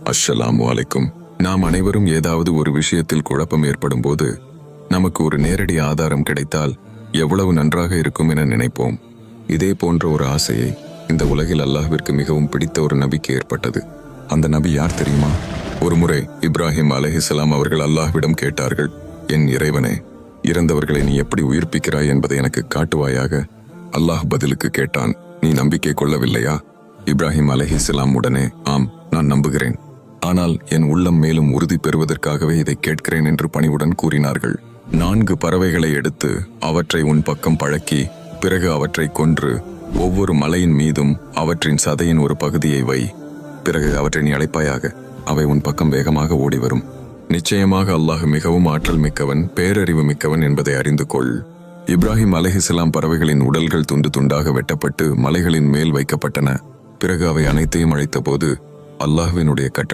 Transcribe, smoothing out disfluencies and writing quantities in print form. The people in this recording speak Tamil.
அஸ்ஸலாமு அலைக்கும். நாம் அனைவரும் ஏதாவது ஒரு விஷயத்தில் குழப்பம் ஏற்படும் போது நமக்கு ஒரு நேரடி ஆதாரம் கிடைத்தால் எவ்வளவு நன்றாக இருக்கும் என நினைப்போம். இதே போன்ற ஒரு ஆசையை இந்த உலகில் அல்லாஹ்விற்கு மிகவும் பிடித்த ஒரு நபிக்கு ஏற்பட்டது. அந்த நபி யார் தெரியுமா? ஒருமுறை இப்ராஹிம் அலைஹிஸ்ஸலாம் அவர்கள் அல்லாஹ்விடம் கேட்டார்கள், என் இறைவனே, இறந்தவர்களை நீ எப்படி உயிர்ப்பிக்கிறாய் என்பதை எனக்கு காட்டுவாயாக. அல்லாஹ் பதிலுக்கு கேட்டான், நீ நம்பிக்கை கொள்ளவில்லையா? இப்ராஹிம் அலைஹிஸ்ஸலாம் உடனே, ஆம், நான் நம்புகிறேன். ஆனால் என் உள்ளம் மேலும் உறுதி பெறுவதற்காகவே இதை கேட்கிறேன் என்று பணிவுடன் கூறினார்கள். 4 பறவைகளை எடுத்து அவற்றை உன் பக்கம் பழக்கி பிறகு அவற்றை கொன்று ஒவ்வொரு மலையின் மீதும் அவற்றின் சதையின் ஒரு பகுதியை வை. பிறகு அவற்றை நீ அழைப்பாயாக. அவை உன் பக்கம் வேகமாக ஓடி வரும். நிச்சயமாக அல்லாஹ் மிகவும் ஆற்றல் மிக்கவன், பேரறிவு மிக்கவன் என்பதை அறிந்து கொள். இப்ராஹிம் அலைஹிஸ்ஸலாம் பறவைகளின் உடல்கள் துண்டு துண்டாக வெட்டப்பட்டு மலைகளின் மேல் வைக்கப்பட்டன. பிறகு அவை அனைத்தையும் அழைத்த போது அல்லாஹ்வினுடைய